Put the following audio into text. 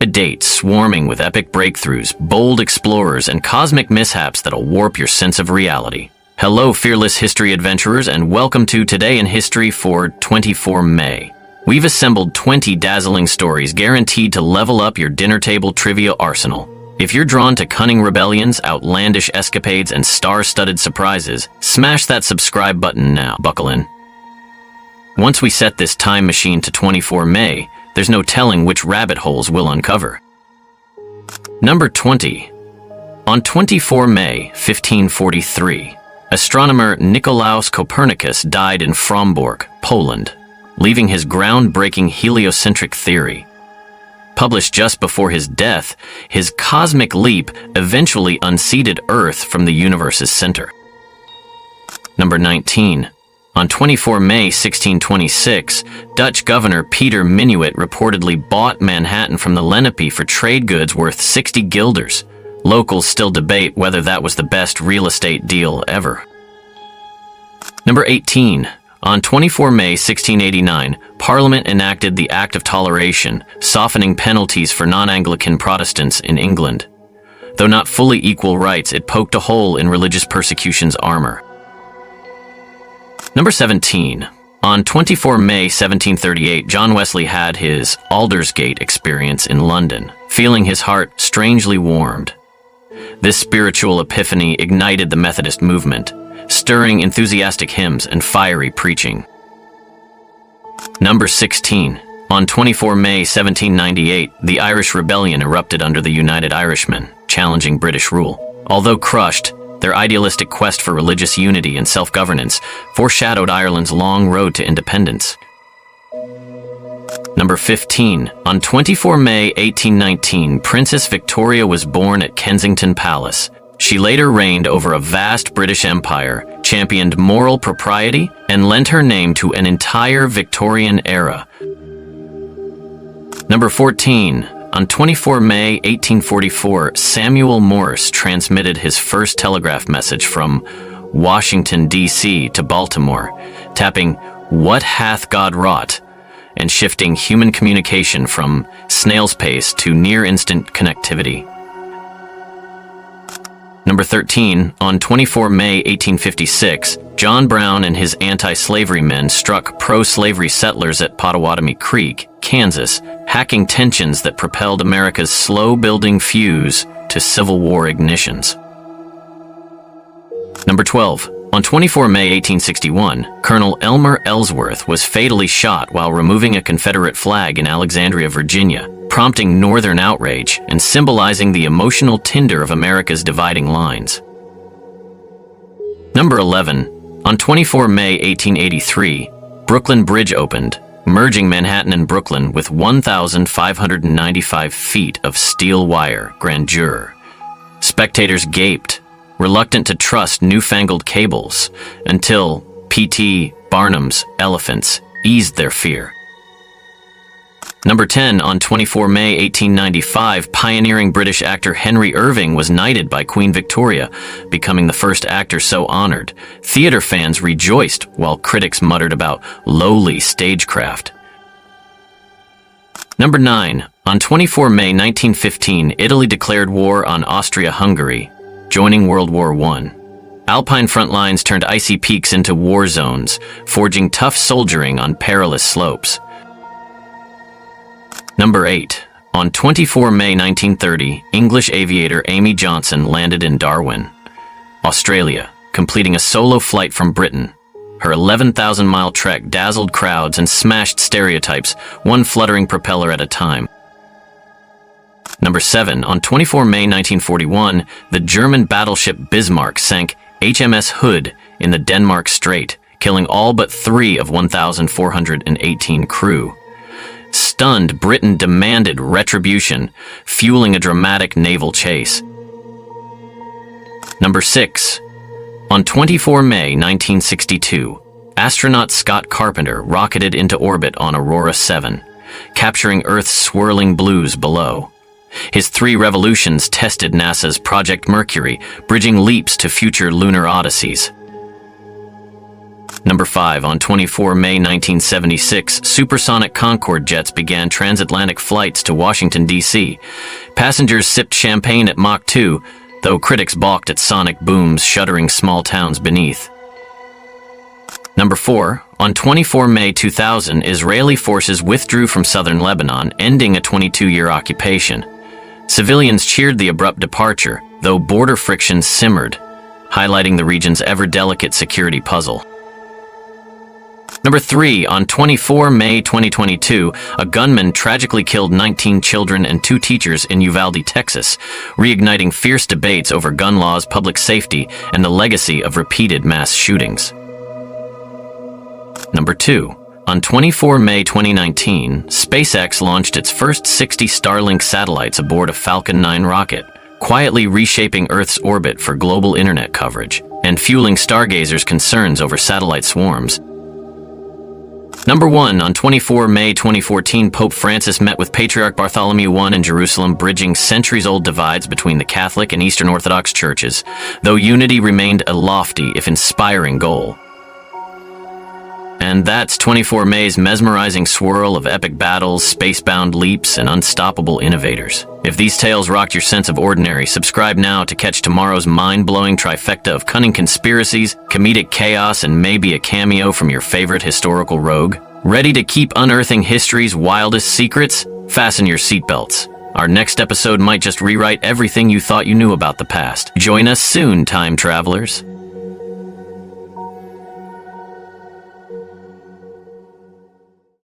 A date swarming with epic breakthroughs, bold explorers, and cosmic mishaps that'll warp your sense of reality. Hello, fearless history adventurers, and welcome to Today in History for 24 May. We've assembled 20 dazzling stories guaranteed to level up your dinner table trivia arsenal. If you're drawn to cunning rebellions, outlandish escapades, and star-studded surprises, smash that subscribe button now. Buckle in. Once we set this time machine to 24 May, there's no telling which rabbit holes we'll uncover. Number 20. On 24 May 1543, astronomer Nicolaus Copernicus died in Frombork, Poland, leaving his groundbreaking heliocentric theory. Published just before his death, his cosmic leap eventually unseated Earth from the universe's center. Number 19. On 24 May 1626, Dutch governor Peter Minuit reportedly bought Manhattan from the Lenape for trade goods worth 60 guilders. Locals still debate whether that was the best real estate deal ever. Number 18. On 24 May 1689, Parliament enacted the Act of Toleration, softening penalties for non-Anglican Protestants in England. Though not fully equal rights, it poked a hole in religious persecution's armor. Number 17. On 24 May 1738, John Wesley had his Aldersgate experience in London, feeling his heart strangely warmed. This spiritual epiphany ignited the Methodist movement, stirring enthusiastic hymns and fiery preaching. Number 16. On 24 May 1798, the Irish Rebellion erupted under the United Irishmen, challenging British rule. Although crushed, their idealistic quest for religious unity and self-governance foreshadowed Ireland's long road to independence. Number 15. On 24 May 1819, Princess Victoria was born at Kensington Palace. She later reigned over a vast British Empire, championed moral propriety, and lent her name to an entire Victorian era. Number 14. On 24 May 1844, Samuel Morse transmitted his first telegraph message from Washington, D.C. to Baltimore, tapping "What hath God wrought?" and shifting human communication from snail's pace to near-instant connectivity. Number 13. On 24 May 1856, John Brown and his anti-slavery men struck pro-slavery settlers at Pottawatomie Creek, Kansas, hacking tensions that propelled America's slow-building fuse to Civil War ignitions. Number 12. On 24 May 1861, Colonel Elmer Ellsworth was fatally shot while removing a Confederate flag in Alexandria, Virginia, prompting Northern outrage and symbolizing the emotional tinder of America's dividing lines. Number 11. On 24 May 1883, Brooklyn Bridge opened, merging Manhattan and Brooklyn with 1,595 feet of steel wire grandeur. Spectators gaped, reluctant to trust newfangled cables, until P.T. Barnum's elephants eased their fear. Number 10. On 24 May 1895, pioneering British actor Henry Irving was knighted by Queen Victoria, becoming the first actor so honored. Theater fans rejoiced while critics muttered about lowly stagecraft. Number 9. On 24 May 1915, Italy declared war on Austria-Hungary, joining World War I. Alpine front lines turned icy peaks into war zones, forging tough soldiering on perilous slopes. Number 8. On 24 May 1930, English aviator Amy Johnson landed in Darwin, Australia, completing a solo flight from Britain. Her 11,000-mile trek dazzled crowds and smashed stereotypes, one fluttering propeller at a time. Number 7. On 24 May 1941, the German battleship Bismarck sank HMS Hood in the Denmark Strait, killing all but 3 of 1,418 crew. Stunned, Britain demanded retribution, fueling a dramatic naval chase. Number 6. On 24 May 1962, astronaut Scott Carpenter rocketed into orbit on Aurora 7, capturing Earth's swirling blues below. His 3 revolutions tested NASA's Project Mercury, bridging leaps to future lunar odysseys. Number 5. On 24 May 1976, supersonic Concorde jets began transatlantic flights to Washington, D.C. Passengers sipped champagne at Mach 2, though critics balked at sonic booms shuddering small towns beneath. Number 4. On 24 May 2000, Israeli forces withdrew from southern Lebanon, ending a 22-year occupation. Civilians cheered the abrupt departure, though border frictions simmered, highlighting the region's ever-delicate security puzzle. Number 3. On 24 May 2022, a gunman tragically killed 19 children and 2 teachers in Uvalde, Texas, reigniting fierce debates over gun laws, public safety, and the legacy of repeated mass shootings. Number 2. On 24 May 2019, SpaceX launched its first 60 Starlink satellites aboard a Falcon 9 rocket, quietly reshaping Earth's orbit for global internet coverage and fueling stargazers' concerns over satellite swarms. Number 1. On 24 May 2014, Pope Francis met with Patriarch Bartholomew I in Jerusalem, bridging centuries-old divides between the Catholic and Eastern Orthodox churches, though unity remained a lofty, if inspiring, goal. And that's 24 May's mesmerizing swirl of epic battles, space-bound leaps, and unstoppable innovators. If these tales rocked your sense of ordinary, subscribe now to catch tomorrow's mind-blowing trifecta of cunning conspiracies, comedic chaos, and maybe a cameo from your favorite historical rogue. Ready to keep unearthing history's wildest secrets? Fasten your seatbelts. Our next episode might just rewrite everything you thought you knew about the past. Join us soon, time travelers.